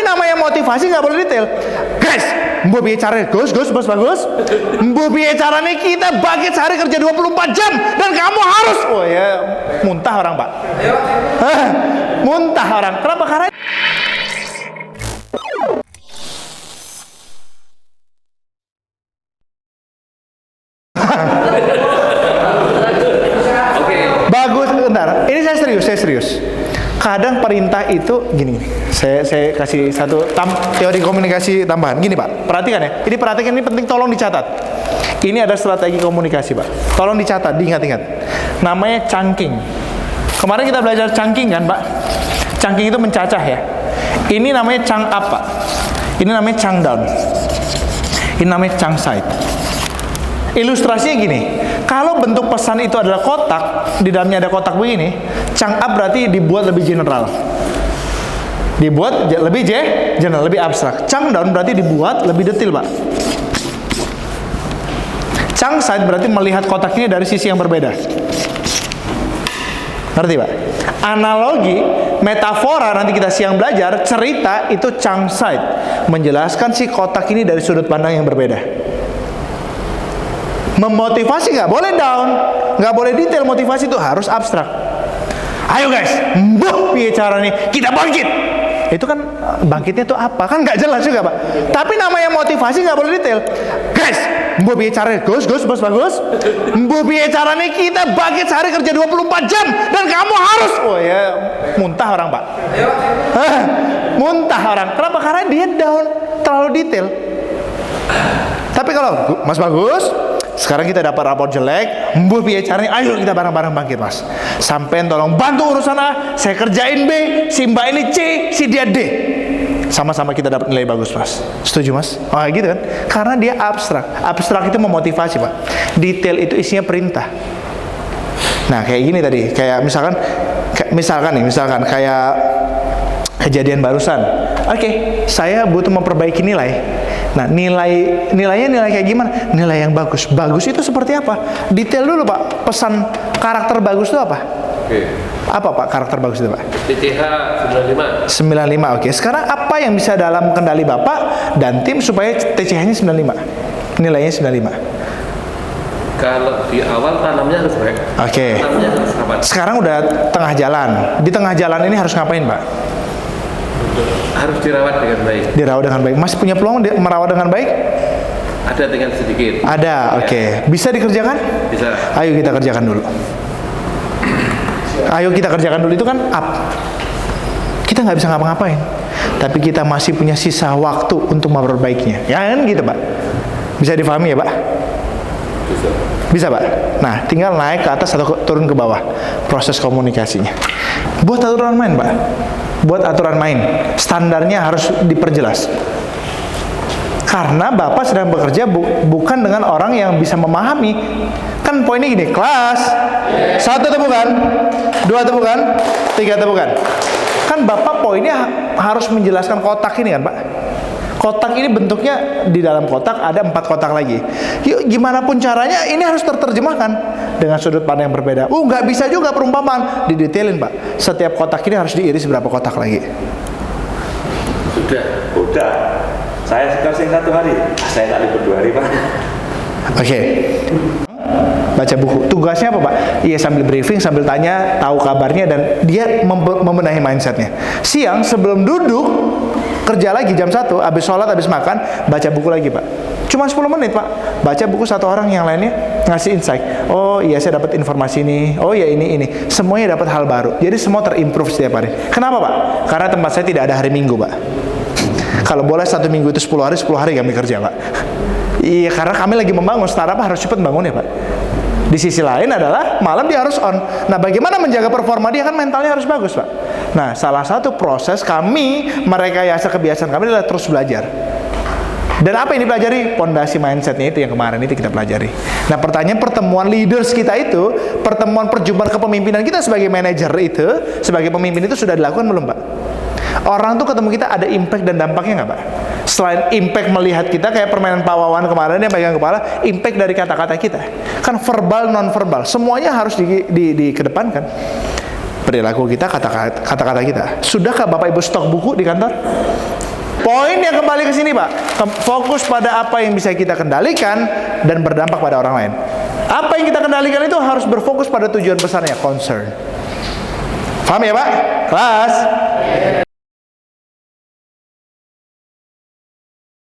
namanya motivasi nggak boleh detail. Guys, mbok piye caranya? Gus, bos bagus. Mbok piye caranya kita bagi sehari kerja 24 jam dan kamu harus. Oh ya, muntah orang, Pak. Muntah orang. Kenapa? Karena bagus, bentar. Ini saya serius. Kadang perintah itu gini. Saya kasih satu teori komunikasi tambahan. Gini, Pak. Perhatikan ya. Ini penting, tolong dicatat. Ini ada strategi komunikasi, Pak. Tolong dicatat, diingat-ingat. Namanya chunking. Kemarin kita belajar chunking kan, Pak? Chunking itu mencacah ya. Ini namanya chunk up, Pak. Ini namanya chunk down. Ini namanya chunk side. Ilustrasinya gini, kalau bentuk pesan itu adalah kotak, di dalamnya ada kotak begini, chunk up berarti dibuat lebih general. Dibuat lebih general, lebih abstrak. Chunk down berarti dibuat lebih detail, Pak. Chunk side berarti melihat kotak ini dari sisi yang berbeda. Ngerti, Pak? Analogi, metafora nanti kita siang belajar, cerita itu chunk side. Menjelaskan si kotak ini dari sudut pandang yang berbeda. Memotivasi nggak boleh down, nggak boleh detail, motivasi itu harus abstrak. Ayo guys, mbok piye caranya kita bangkit. Itu kan bangkitnya itu apa? Kan nggak jelas juga, Pak. Tapi namanya motivasi nggak boleh detail. Guys, mbok piye caranya? Gus, bos bagus. Mbok piye caranya kita bangkit sehari kerja 24 jam dan kamu harus. Oh ya, muntah orang, Pak. Muntah orang. Kenapa? Karena dia down, terlalu detail. Tapi kalau Mas Bagus, sekarang kita dapat rapor jelek, mbok piye caranya? Ayo kita bareng-bareng bangkit, Mas. Sampean tolong bantu urusan A, saya kerjain B, si Mbak ini C, si dia D. Sama-sama kita dapat nilai bagus, Mas. Setuju, Mas? Oh, gitu kan? Karena dia abstrak. Abstrak itu memotivasi, Pak. Detail itu isinya perintah. Nah, kayak gini tadi, kayak misalkan kayak kejadian barusan. Oke, saya butuh memperbaiki nilai. Nah, nilainya nilai kayak gimana? Nilai yang bagus. Bagus itu seperti apa? Detail dulu, Pak. Pesan karakter bagus itu apa? Oke. Apa, Pak, karakter bagus itu, Pak? TCH 95. 95, oke. Sekarang apa yang bisa dalam kendali Bapak dan tim supaya TCH-nya 95? Nilainya 95. Kalau di awal tanamnya harus baik. Oke. Tanamnya harus rapat. Sekarang udah tengah jalan. Di tengah jalan ini harus ngapain, Pak? Harus dirawat dengan baik. Dirawat dengan baik. Masih punya peluang merawat dengan baik? Ada dengan sedikit. Ada, oke. Bisa dikerjakan? Bisa. Ayo kita kerjakan dulu. Ayo kita kerjakan dulu, itu kan up. Kita nggak bisa ngapa-ngapain, tapi kita masih punya sisa waktu untuk memperbaikinya. Ya kan gitu, Pak? Bisa difahami ya, Pak? Bisa, Pak? Nah, tinggal naik ke atas atau turun ke bawah. Proses komunikasinya. Buat aturan main, Pak. Buat aturan main. Standarnya harus diperjelas. Karena Bapak sedang bekerja bukan dengan orang yang bisa memahami. Kan poinnya gini, kelas. 1 tepukan, 2 tepukan, 3 tepukan. Kan Bapak poinnya harus menjelaskan kotak ini kan, Pak. Kotak ini bentuknya di dalam kotak ada 4 kotak lagi. Yuk, gimana pun caranya ini harus terjemahkan dengan sudut pandang yang berbeda. Nggak bisa juga perumpamaan, didetailin, Pak. Setiap kotak ini harus diiris berapa kotak lagi. Udah. Saya sekarang 1 hari. Saya tak libur 2 hari, Pak. Oke. Baca buku. Tugasnya apa, Pak? Iya, sambil briefing, sambil tanya, tahu kabarnya, dan dia membenahi mindsetnya. Siang sebelum duduk kerja lagi jam 1, habis sholat, habis makan, baca buku lagi, Pak. Cuma 10 menit, Pak. Baca buku satu orang, yang lainnya ngasih insight. Oh iya, saya dapat informasi ini. Oh iya, ini. Semuanya dapat hal baru. Jadi semua terimprove setiap hari. Kenapa, Pak? Karena tempat saya tidak ada hari Minggu, Pak. Kalau boleh 1 minggu itu 10 hari kami kerja, Pak. Iya, karena kami lagi membangun startup, harus cepat bangun ya, Pak. Di sisi lain adalah malam dia harus on. Nah, bagaimana menjaga performa dia? Kan mentalnya harus bagus, Pak. Nah, salah satu proses kami merekayasa kebiasaan kami adalah terus belajar. Dan apa yang dipelajari? Pondasi mindsetnya itu yang kemarin itu kita pelajari. Nah, pertanyaan pertemuan leaders kita itu, pertemuan perjumpaan kepemimpinan kita sebagai manajer itu, sebagai pemimpin itu sudah dilakukan belum, Pak? Orang tuh ketemu kita ada impact dan dampaknya nggak, Pak? Selain impact melihat kita kayak permainan Pak Wawan kemarin yang pegang kepala, impact dari kata-kata kita. Kan verbal, non-verbal, semuanya harus dikedepankan. Perilaku kita, kata-kata kita. Sudahkah Bapak Ibu stok buku di kantor? Poinnya kembali ke sini, Pak. Fokus pada apa yang bisa kita kendalikan dan berdampak pada orang lain. Apa yang kita kendalikan itu harus berfokus pada tujuan besarnya, concern. Paham ya, Pak? Kelas?